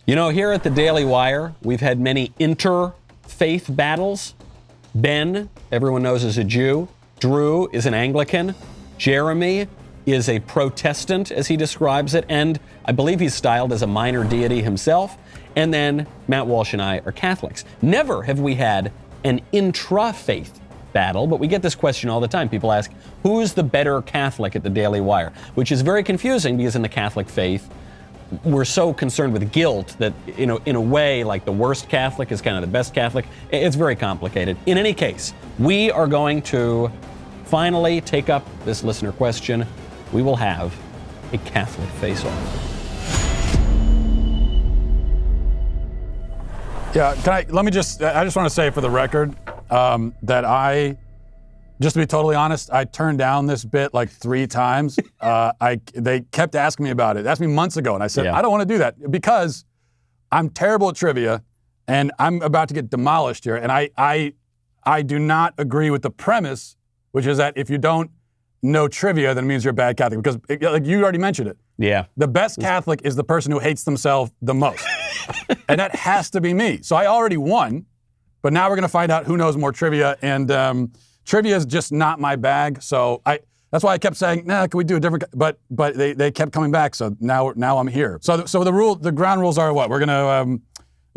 You know, here at the Daily Wire, we've had many interfaith battles. Ben, everyone knows, is a Jew. Drew is an Anglican. Jeremy is a Protestant, as he describes it, and I believe he's styled as a minor deity himself. And then Matt Walsh and I are Catholics. Never have we had an intra-faith battle, but we get this question all the time. People ask, who's the better Catholic at the Daily Wire? Which is very confusing because in the Catholic faith, we're so concerned with guilt that, you know, in a way, like the worst Catholic is kind of the best Catholic. It's very complicated. In any case, we are going to finally take up this listener question. We will have a Catholic face-off. Yeah, I just want to say for the record that just to be totally honest, I turned down this bit like 3 times. They kept asking me about it. They asked me months ago, and I said, I don't want to do that because I'm terrible at trivia, and I'm about to get demolished here. And I do not agree with the premise, which is that if you don't know trivia, then it means you're a bad Catholic. Because, like you already mentioned it. Yeah. The best Catholic is the person who hates themselves the most. And that has to be me. So I already won, but now we're going to find out who knows more trivia. And trivia is just not my bag. So that's why I kept saying, can we do a different? But they kept coming back. So now I'm here. So the ground rules are what? We're going to,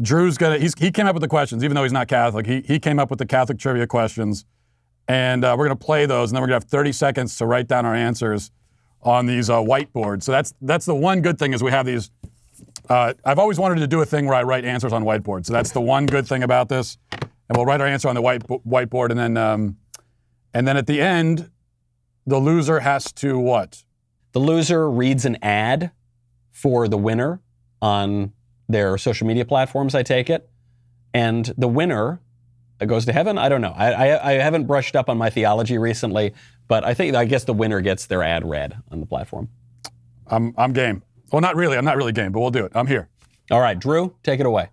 Drew's going to, he came up with the questions, even though he's not Catholic. He came up with the Catholic trivia questions. And we're going to play those, and then we're going to have 30 seconds to write down our answers on these whiteboards. So that's the one good thing is we have these. I've always wanted to do a thing where I write answers on whiteboards. So that's the one good thing about this. And we'll write our answer on the whiteboard, and then at the end, the loser has to what? The loser reads an ad for the winner on their social media platforms, I take it. And the winner goes to heaven? I don't know. I haven't brushed up on my theology recently, but I guess the winner gets their ad read on the platform. I'm game. Well, not really. I'm not really game, but we'll do it. I'm here. All right, Drew, take it away.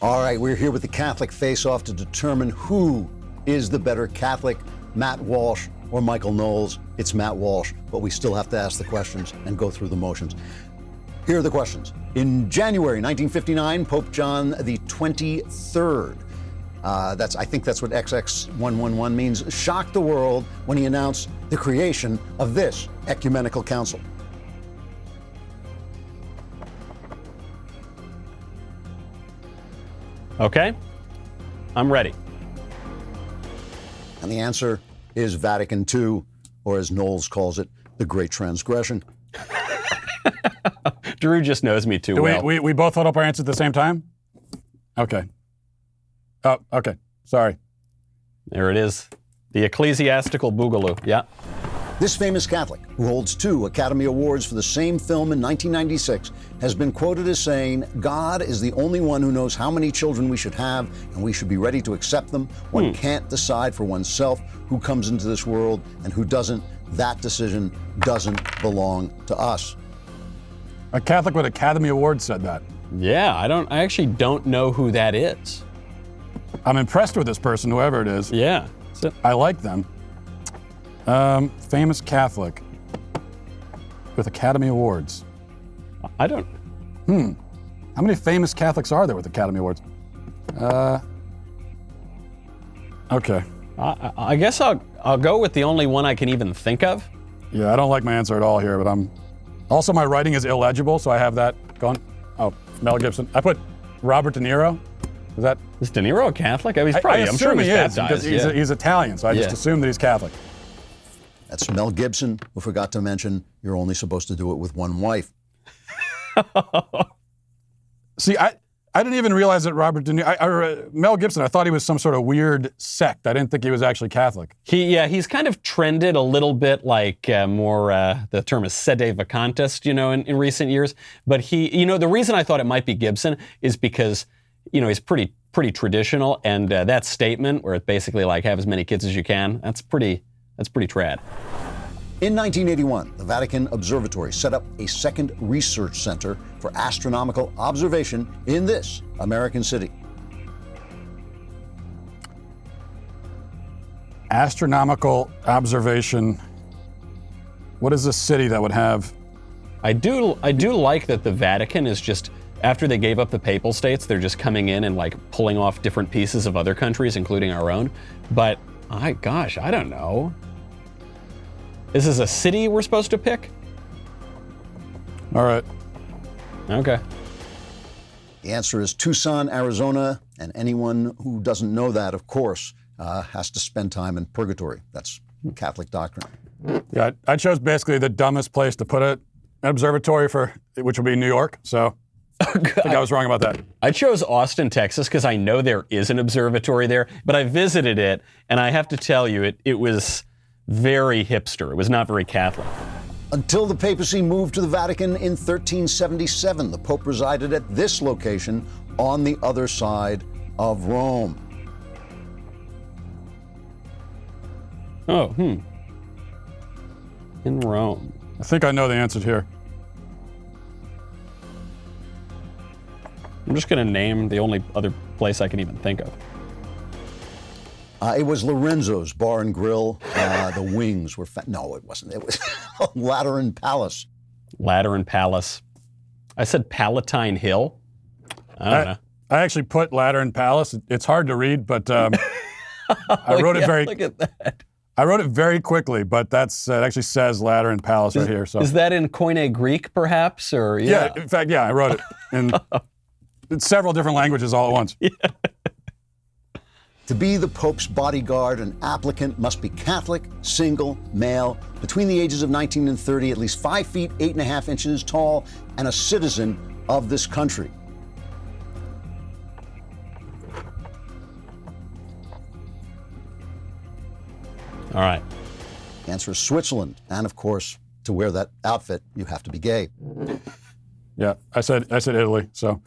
All right, we're here with the Catholic Face-Off to determine who is the better Catholic, Matt Walsh or Michael Knowles. It's Matt Walsh, but we still have to ask the questions and go through the motions. Here are the questions. In January 1959, Pope John the 23rd, I think that's what XX111 means, shocked the world when he announced the creation of this ecumenical council. Okay, I'm ready. And the answer is Vatican II, or as Knowles calls it, the Great Transgression. Drew just knows me too well. We both hold up our answers at the same time? Okay. Oh, okay. Sorry. There it is. The ecclesiastical boogaloo. Yeah. This famous Catholic, who holds 2 Academy Awards for the same film in 1996, has been quoted as saying, God is the only one who knows how many children we should have, and we should be ready to accept them. One can't decide for oneself who comes into this world and who doesn't. That decision doesn't belong to us. A Catholic with Academy Award said that. Yeah, I actually don't know who that is. I'm impressed with this person, whoever it is. Yeah. I like them. Famous Catholic with Academy Awards. I don't. How many famous Catholics are there with Academy Awards? Okay. I guess I'll go with the only one I can even think of. Yeah, I don't like my answer at all here, but also my writing is illegible, so I have that gone. Oh, Mel Gibson. I put Robert De Niro. Is De Niro a Catholic? I'm sure he is, baptized. because he's Italian, so I just assume that he's Catholic. That's Mel Gibson, who forgot to mention you're only supposed to do it with one wife. See, I didn't even realize that Robert De Niro, Mel Gibson, I thought he was some sort of weird sect. I didn't think he was actually Catholic. He's kind of trended a little bit like more, the term is sede vacantist, in recent years. But the reason I thought it might be Gibson is because, he's pretty traditional. And that statement where it's basically like have as many kids as you can, that's pretty trad. In 1981, the Vatican Observatory set up a second research center for astronomical observation in this American city. Astronomical observation. What is a city that would have? I do like that the Vatican is just after they gave up the papal states, they're just coming in and like pulling off different pieces of other countries, including our own. But I don't know. This is a city we're supposed to pick? All right. Okay. The answer is Tucson, Arizona, and anyone who doesn't know that, of course, has to spend time in purgatory. That's Catholic doctrine. Yeah, I chose basically the dumbest place to put an observatory which would be New York. So I think I was wrong about that. I chose Austin, Texas, because I know there is an observatory there, but I visited it, and I have to tell you, it was very hipster. It was not very Catholic. Until the papacy moved to the Vatican in 1377, the Pope resided at this location on the other side of Rome. Oh, in Rome. I think I know the answer here. I'm just going to name the only other place I can even think of. It was Lorenzo's Bar and Grill. The wings were no, it wasn't. It was Lateran Palace. Lateran Palace. I said Palatine Hill. I don't know. I actually put Lateran Palace. It's hard to read, but I wrote it very. Look at that. I wrote it very quickly, but it actually says Lateran Palace right here. So is that in Koine Greek, perhaps, or yeah? In fact, yeah, I wrote it in several different languages all at once. Yeah. To be the Pope's bodyguard, an applicant must be Catholic, single, male, between the ages of 19 and 30, at least 5 feet, 8.5 inches tall, and a citizen of this country. All right. The answer is Switzerland. And of course, to wear that outfit, you have to be gay. Yeah, I said Italy. So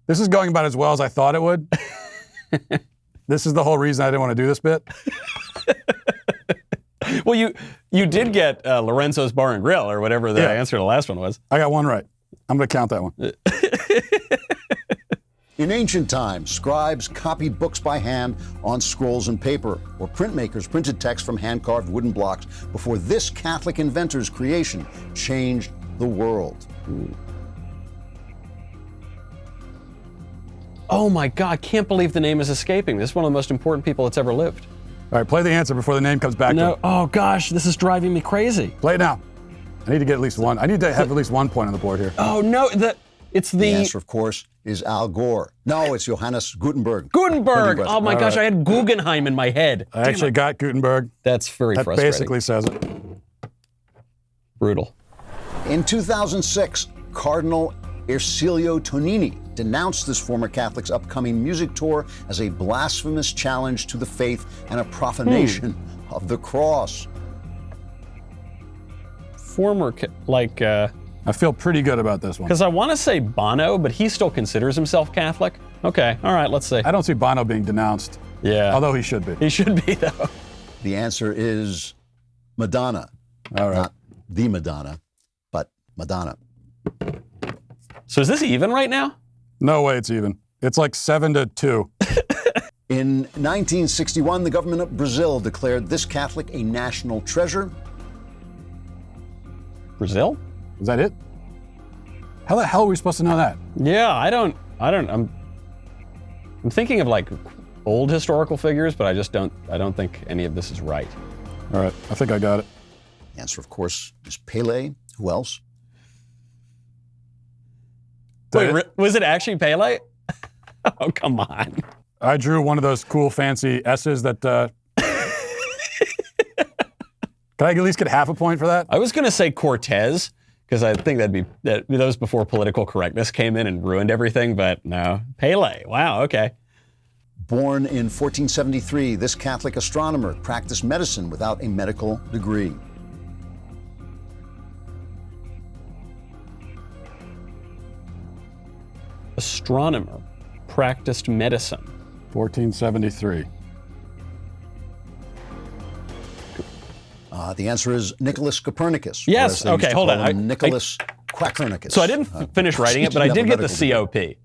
this is going about as well as I thought it would. This is the whole reason I didn't want to do this bit. Well, you did get Lorenzo's Bar and Grill, or whatever the answer to the last one was. I got one right. I'm going to count that one. In ancient times, scribes copied books by hand on scrolls and paper, or printmakers printed text from hand-carved wooden blocks before this Catholic inventor's creation changed the world. Oh my God, can't believe the name is escaping. This is one of the most important people that's ever lived. All right, play the answer before the name comes back. No, oh gosh, this is driving me crazy. Play it now. I need to get at least one. I need to have at least 1 point on the board here. Oh no, it's the... The answer, of course, is Al Gore. No, it's Johannes Gutenberg. Gutenberg! Oh my gosh, I had Guggenheim in my head. I actually got Gutenberg. That's very frustrating. That basically says it. Brutal. In 2006, Cardinal Ercilio Tonini denounced this former Catholic's upcoming music tour as a blasphemous challenge to the faith and a profanation of the cross. I feel pretty good about this one. Because I want to say Bono, but he still considers himself Catholic. Okay, all right, let's see. I don't see Bono being denounced. Yeah. Although he should be. He should be, though. The answer is Madonna. All right. Not the Madonna, but Madonna. So is this even right now? No way it's even. It's like 7-2. In 1961, the government of Brazil declared this Catholic a national treasure. Brazil? Is that it? How the hell are we supposed to know that? Yeah, I'm thinking of like old historical figures, but I don't think any of this is right. All right, I think I got it. The answer, of course, is Pele. Who else? Wait, was it actually Pele? Oh, come on. I drew one of those cool fancy S's that, can I at least get half a point for that? I was going to say Cortez, because I think that was before political correctness came in and ruined everything, but no. Pele, wow, okay. Born in 1473, this Catholic astronomer practiced medicine without a medical degree. Astronomer practiced medicine. 1473. The answer is Nicholas Copernicus. Yes, okay, hold on. Nicholas Quaternicus. So I didn't finich writing it, but I did get the COP. I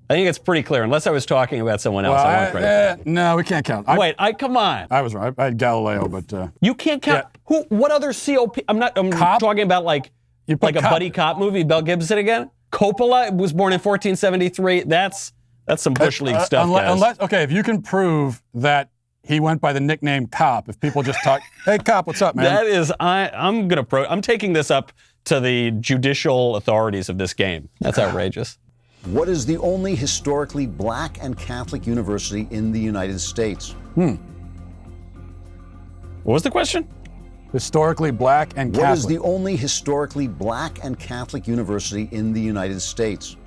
think it's pretty clear, unless I was talking about someone else. I want credit for that. No, we can't count. Come on. I was wrong. I had Galileo, but... You can't count. Yeah. What other COP? I'm talking about like a buddy cop movie, Mel Gibson again? Coppola was born in 1473. That's some Bush League stuff, guys. Okay, if you can prove that he went by the nickname Cop, if people just talk, hey, Cop, what's up, man? That is, I'm taking this up to the judicial authorities of this game. That's outrageous. What is the only historically black and Catholic university in the United States? What was the question? Historically black and Catholic. What is the only historically black and Catholic university in the United States?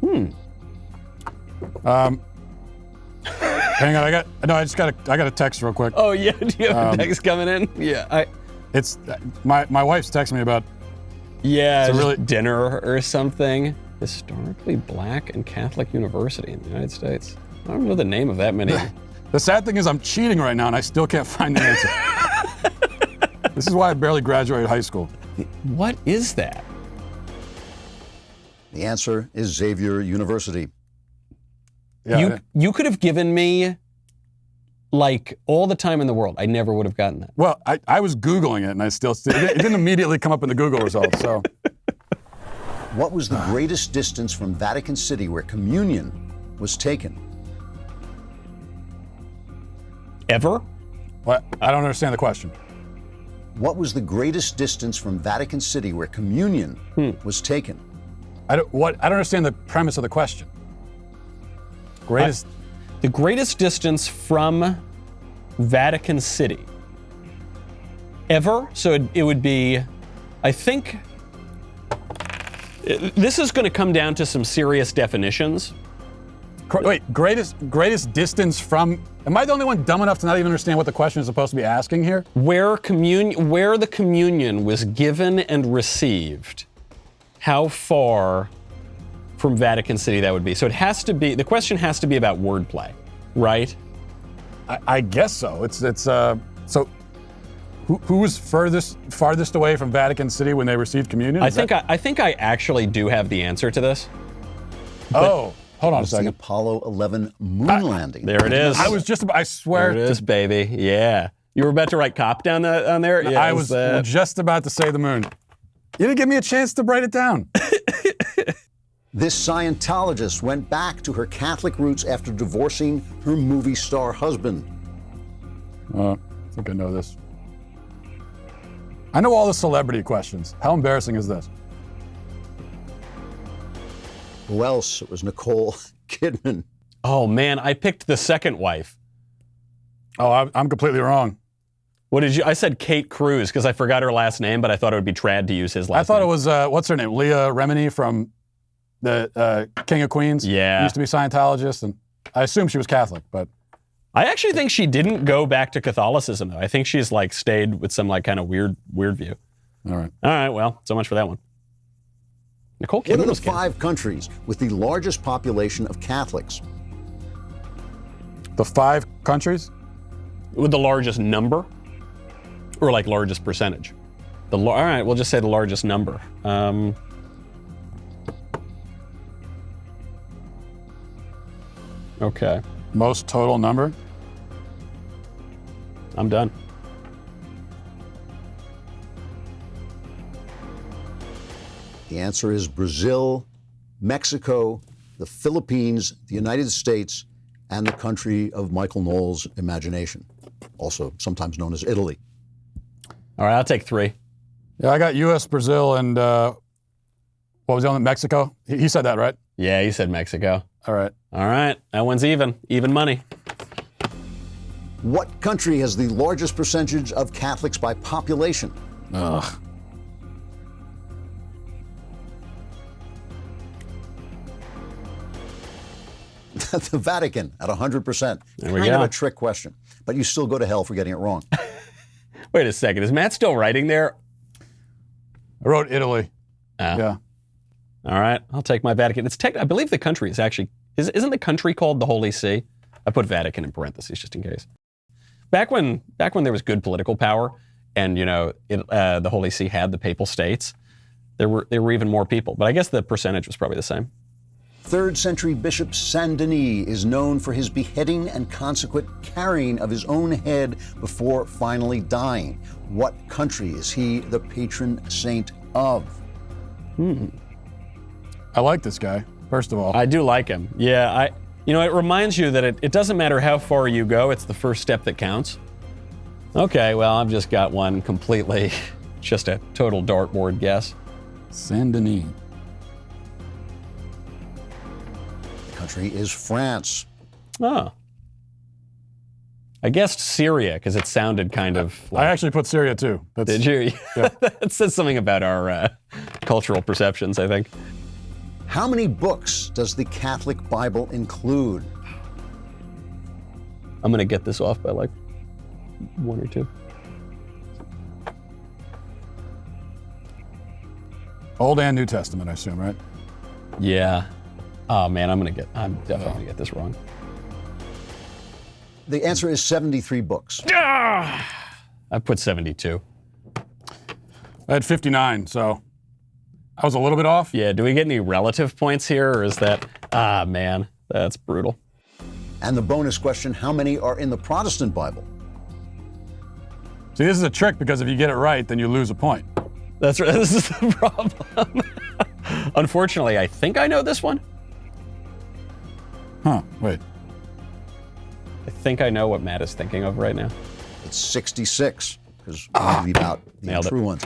Hang on, I got a text real quick. Oh yeah, do you have a text coming in? Yeah, It's my wife's texting me about. Yeah, it's really dinner or something. Historically black and Catholic university in the United States. I don't know the name of that many. The sad thing is I'm cheating right now and I still can't find the answer. This is why I barely graduated high school. What is that? The answer is Xavier University. Yeah, you could have given me like all the time in the world. I never would have gotten that. Well, I was Googling it and it didn't immediately come up in the Google results. So, what was the greatest distance from Vatican City where communion was taken? Ever? what? I don't understand the question. What was the greatest distance from Vatican City where communion was taken? I don't understand the premise of the question. Greatest. The greatest distance from Vatican City ever. So it would be, I think, this is going to come down to some serious definitions. Wait, greatest distance from. Am I the only one dumb enough to not even understand what the question is supposed to be asking here? Where the communion was given and received, how far from Vatican City that would be. So it has to be, the question has to be about wordplay, right? I guess so. So who was farthest away from Vatican City when they received communion? I think I actually do have the answer to this. Hold on a The second. Apollo 11 moon landing. There it is. I swear. There it is, baby. Yeah. You were about to write cop down on there? Yeah, I was just about to say the moon. You didn't give me a chance to write it down. This Scientologist went back to her Catholic roots after divorcing her movie star husband. I think I know this. I know all the celebrity questions. How embarrassing is this? Who else? It was Nicole Kidman. Oh man, I picked the second wife. Oh, I'm completely wrong. What did you? I said Kate Cruz because I forgot her last name, but I thought it would be trad to use his last name. I thought it was what's her name? Leah Remini from the King of Queens. Yeah. Used to be Scientologist, and I assume she was Catholic, but I actually think she didn't go back to Catholicism though. I think she's like stayed with some like kind of weird view. all right. All right, well, so much for that one. Nicole What Kidman are the was Catholic. 5 countries with the largest population of Catholics? The 5 countries? With the largest number, or like largest percentage. All right, we'll just say the largest number. Okay, Most total number? I'm done. The answer is Brazil, Mexico, the Philippines, the United States, and the country of Michael Knowles' imagination, also sometimes known as Italy. All right, I'll take 3. Yeah, I got U.S., Brazil, and what was the other one? Mexico? He said that, right? Yeah, you said Mexico. All right. All right, that one's even money. What country has the largest percentage of Catholics by population? Ugh. The Vatican at 100%. There we Kind go. of a trick question, but you still go to hell for getting it wrong. Wait a second, is Matt still writing there? I wrote Italy. Oh. Yeah. All right, I'll take my Vatican. I believe the country is actually, isn't the country called the Holy See? I put Vatican in parentheses just in case. Back when there was good political power, and the Holy See had the papal states, there were even more people. But I guess the percentage was probably the same. 3rd century Bishop Saint Denis is known for his beheading and consequent carrying of his own head before finally dying. What country is he the patron saint of? I like this guy, first of all. I do like him. Yeah, it reminds you that it doesn't matter how far you go, it's the first step that counts. Okay, well, I've just got one completely, just a total dartboard guess. Saint-Denis. The country is France. Oh. I guessed Syria because it sounded kind of I actually put Syria too. Did you? Yeah. That says something about our cultural perceptions, I think. How many books does the Catholic Bible include? I'm going to get this off by like one or two. Old and New Testament, I assume, right? Yeah. Oh man, I'm definitely going to get this wrong. The answer is 73 books. I put 72. I had 59, so I was a little bit off. Yeah, do we get any relative points here, or is that, man, that's brutal. And the bonus question, how many are in the Protestant Bible? See, this is a trick because if you get it right, then you lose a point. That's right, this is the problem. Unfortunately, I think I know this one. Huh, wait. I think I know what Matt is thinking of right now. It's 66, because we leave out the Nailed it. true ones.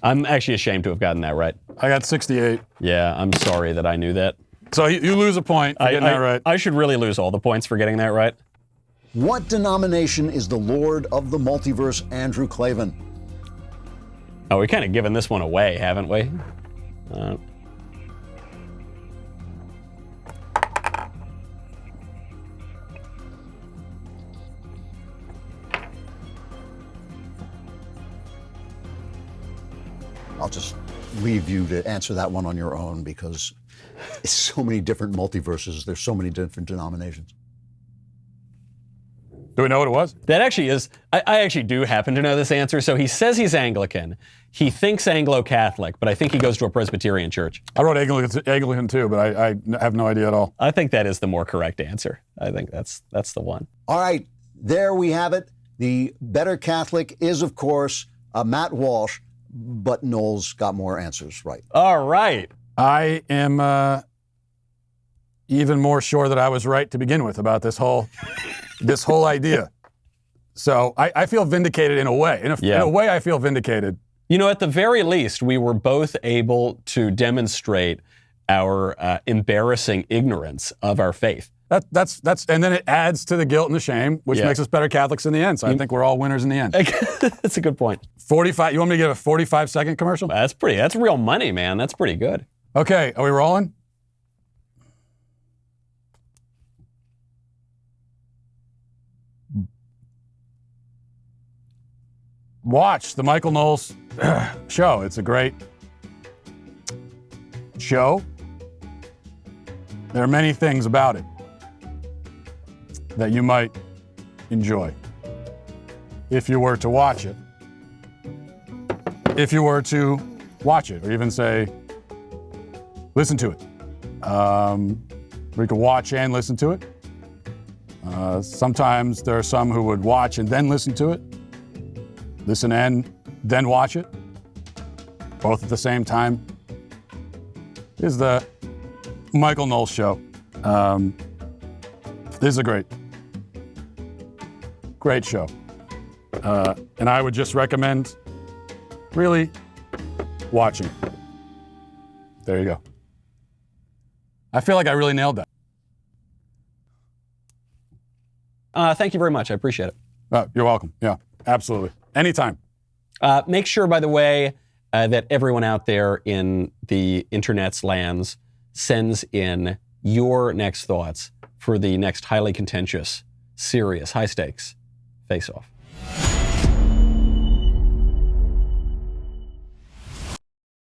I'm actually ashamed to have gotten that right. I got 68. Yeah, I'm sorry that I knew that. So you lose a point for getting that right. I should really lose all the points for getting that right. What denomination is the Lord of the Multiverse, Andrew Clavin? Oh, we've kind of given this one away, haven't we? I'll just leave you to answer that one on your own because it's so many different multiverses. There's so many different denominations. Do we know what it was? That actually is, I actually do happen to know this answer. So he says he's Anglican. He thinks Anglo-Catholic, but I think he goes to a Presbyterian church. I wrote Anglican too, but I have no idea at all. I think that is the more correct answer. I think that's the one. All right, there we have it. The better Catholic is, of course, Matt Walsh, but Knowles got more answers right. All right. I am even more sure that I was right to begin with about this whole idea. So I feel vindicated in a way. In a way, I feel vindicated. You know, at the very least, we were both able to demonstrate our embarrassing ignorance of our faith. That's and then it adds to the guilt and the shame, which makes us better Catholics in the end. So I think we're all winners in the end. That's a good point. 45. You want me to give a 45-second commercial? That's real money, man. That's pretty good. Okay, are we rolling? Watch the Michael Knowles show. It's a great show. There are many things about it that you might enjoy if you were to watch it. If you were to watch it, or even say, listen to it. We could watch and listen to it. Sometimes there are some who would watch and then listen to it. Listen and then watch it. Both at the same time. This is the Michael Knowles show. This is a great show. And I would just recommend really watching. There you go. I feel like I really nailed that. Thank you very much. I appreciate it. You're welcome. Yeah, absolutely. Anytime. Make sure, by the way, that everyone out there in the internet's lands sends in your next thoughts for the next highly contentious, serious, high-stakes face-off.